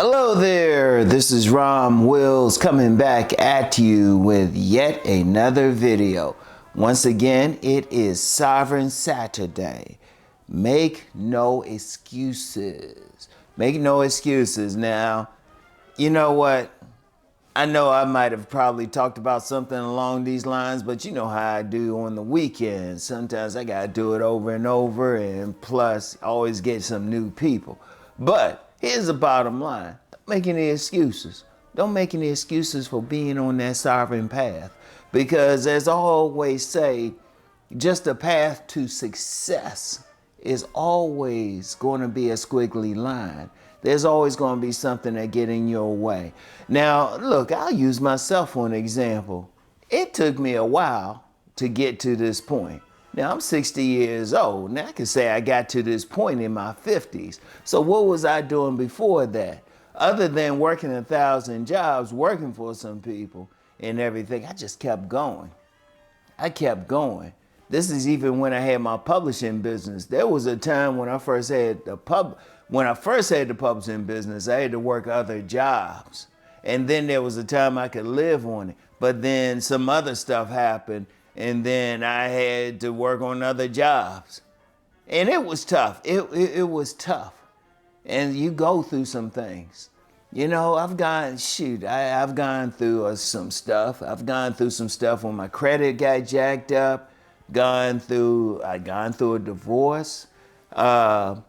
Hello there, this is Rom Wills coming back at you with yet another video. Once again, it is Sovereign Saturday. Make no excuses. Make no excuses. Now, you know what? I know I might have probably talked about something along these lines, but you know how I do on the weekends. Sometimes I gotta do it over and over, and plus always get some new people. But here's the bottom line. Don't make any excuses. Don't make any excuses for being on that sovereign path. Because as I always say, just a path to success is always going to be a squiggly line. There's always going to be something that get in your way. Now, look, I'll use myself for an example. It took me a while to get to this point. Now, I'm 60 years old. Now, I can say I got to this point in my 50s. So what was I doing before that? Other than working 1,000 jobs, working for some people and everything, I just kept going. I kept going. This is even when I had my publishing business. There was a time when I first had the publishing business, I had to work other jobs. And then there was a time I could live on it. But then some other stuff happened, and then I had to work on other jobs. And it was tough. It was tough. And you go through some things. You know, I've gone through some stuff. I've gone through some stuff when my credit got jacked up. I'd gone through a divorce. A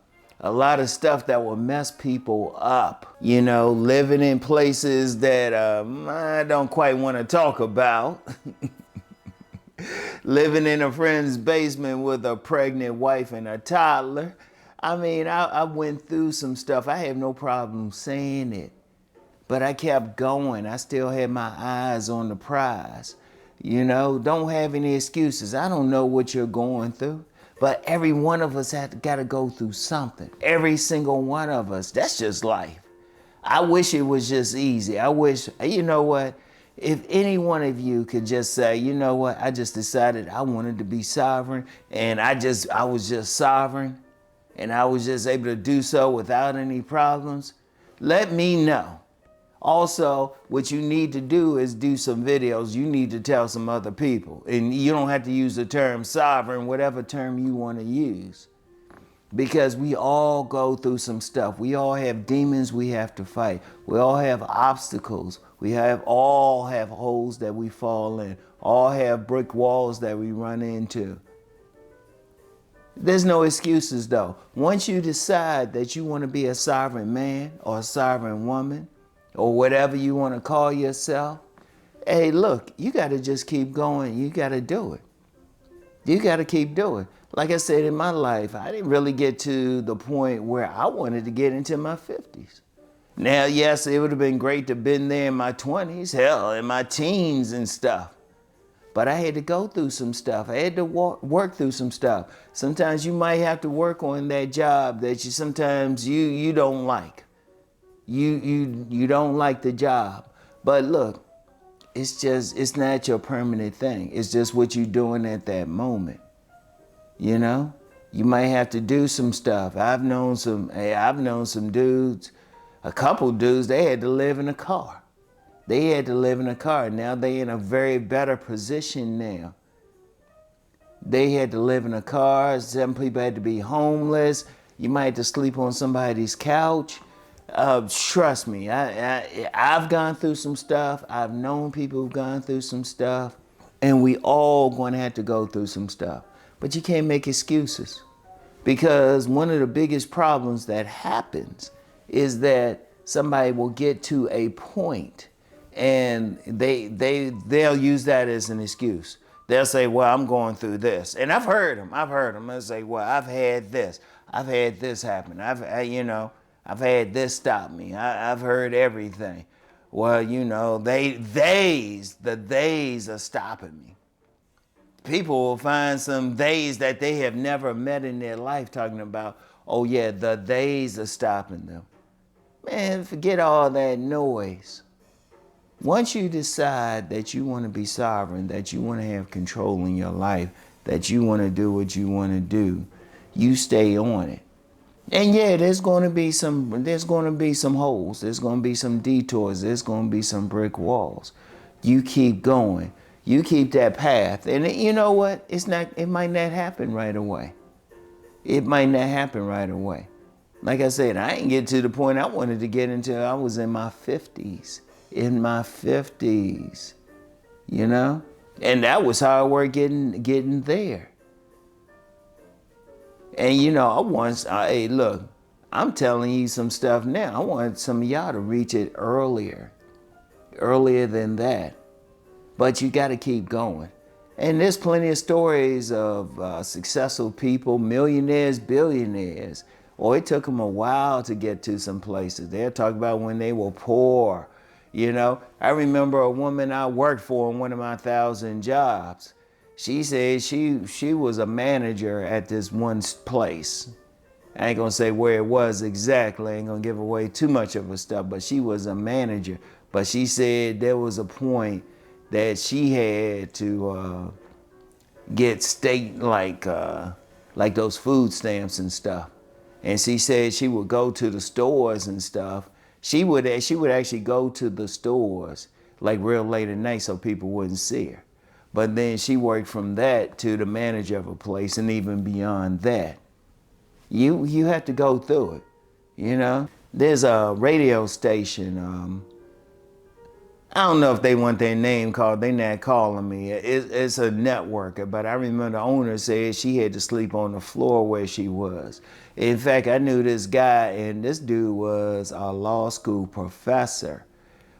lot of stuff that will mess people up. You know, living in places that I don't quite want to talk about. Living in a friend's basement with a pregnant wife and a toddler. I mean, I went through some stuff. I have no problem saying it. But I kept going. I still had my eyes on the prize. You know, don't have any excuses. I don't know what you're going through. But every one of us got to go through something. Every single one of us. That's just life. I wish it was just easy. I wish, you know what? If any one of you could just say, you know what? I just decided I wanted to be sovereign, and I was just sovereign, and I was just able to do so without any problems, let me know. Also, what you need to do is do some videos. You need to tell some other people. And you don't have to use the term sovereign, whatever term you want to use. Because we all go through some stuff. We all have demons we have to fight. We all have obstacles. We all have holes that we fall in. All have brick walls that we run into. There's no excuses though. Once you decide that you want to be a sovereign man or a sovereign woman, or whatever you want to call yourself, hey, look, you got to just keep going. You got to do it. You got to keep doing. Like I said, in my life, I didn't really get to the point where I wanted to get into my 50s. Now, yes, it would have been great to have been there in my 20s, hell, in my teens and stuff. But I had to go through some stuff. I had to work through some stuff. Sometimes you might have to work on that job that you don't like. You don't like the job. But look, it's not your permanent thing. It's just what you're doing at that moment. You know? You might have to do some stuff. I've known some dudes, a couple dudes, they had to live in a car. Now they in a very better position now. They had to live in a car. Some people had to be homeless. You might have to sleep on somebody's couch. Trust me, I've gone through some stuff. I've known people who've gone through some stuff, and we all going to have to go through some stuff. But you can't make excuses, because one of the biggest problems that happens is that somebody will get to a point, and they'll use that as an excuse. They'll say, well, I'm going through this. And I've heard them. They'll say, well, I've had this happen. I've had this stop me. I've heard everything. Well, you know, the theys are stopping me. People will find some theys that they have never met in their life talking about, oh yeah, the theys are stopping them. Man, forget all that noise. Once you decide that you want to be sovereign, that you want to have control in your life, that you want to do what you want to do, you stay on it. And yeah, there's going to be some holes. There's going to be some detours. There's going to be some brick walls. You keep going. You keep that path. And you know what? It might not happen right away. It might not happen right away. Like I said, I didn't get to the point I wanted to get until I was in my 50s. In my 50s, you know? And that was hard work getting there. And you know, hey, look, I'm telling you some stuff now. I want some of y'all to reach it earlier than that. But you got to keep going. And there's plenty of stories of successful people, millionaires, billionaires. Or it took them a while to get to some places. They'll talk about when they were poor. You know, I remember a woman I worked for in one of my 1,000 jobs. She said she was a manager at this one place. I ain't gonna say where it was exactly. I ain't gonna give away too much of her stuff, but she was a manager. But she said there was a point that she had to get state like those food stamps and stuff. And she said she would go to the stores and stuff. She would actually go to the stores like real late at night so people wouldn't see her. But then she worked from that to the manager of a place and even beyond that. You have to go through it, you know? There's a radio station, I don't know if they want their name called, they not calling me. It's a networker, but I remember the owner said she had to sleep on the floor where she was. In fact, I knew this guy, and this dude was a law school professor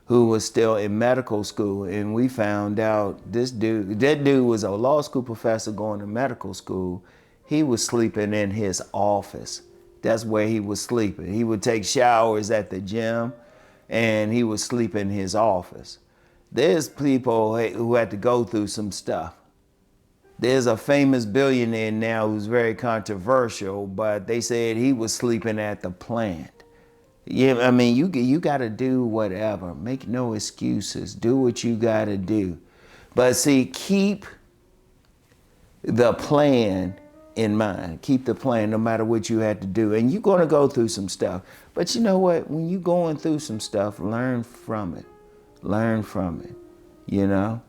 who was still in medical school, and we found out that dude was a law school professor going to medical school. He was sleeping in his office. That's where he was sleeping. He would take showers at the gym, and he would sleep in his office. There's people who had to go through some stuff. There's a famous billionaire now who's very controversial, but they said he was sleeping at the plant. Yeah, I mean, you got to do whatever. Make no excuses. Do what you got to do. But see, keep the plan in mind. Keep the plan no matter what you had to do. And you're going to go through some stuff. But you know what? When you're going through some stuff, learn from it. Learn from it. You know?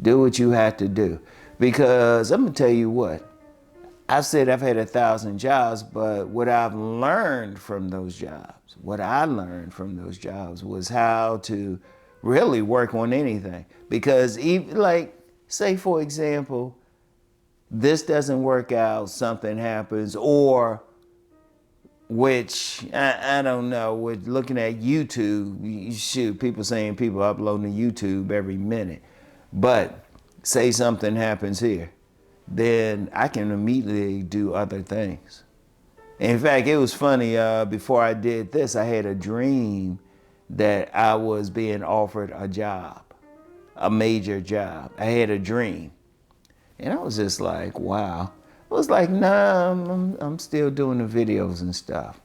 Do what you have to do. Because I'm going to tell you what. I said I've had 1,000 jobs, but what I've learned from those jobs, was how to really work on anything. Because even like, say for example, this doesn't work out, something happens, or which, I don't know, with looking at YouTube, shoot, people saying people uploading to YouTube every minute. But say something happens here, then I can immediately do other things. In fact, it was funny, before I did this, I had a dream that I was being offered a job, a major job. I had a dream. And I was just like, wow. I was like, nah, I'm still doing the videos and stuff.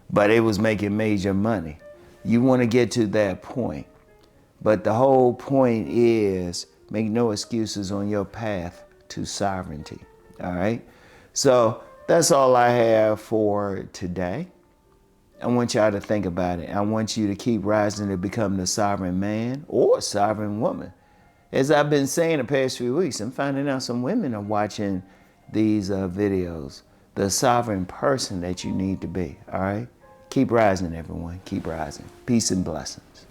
But it was making major money. You want to get to that point. But the whole point is make no excuses on your path to sovereignty. All right? So that's all I have for today. I want y'all to think about it. I want you to keep rising to become the sovereign man or sovereign woman. As I've been saying the past few weeks, I'm finding out some women are watching these videos. The sovereign person that you need to be, all right? Keep rising, everyone. Keep rising. Peace and blessings.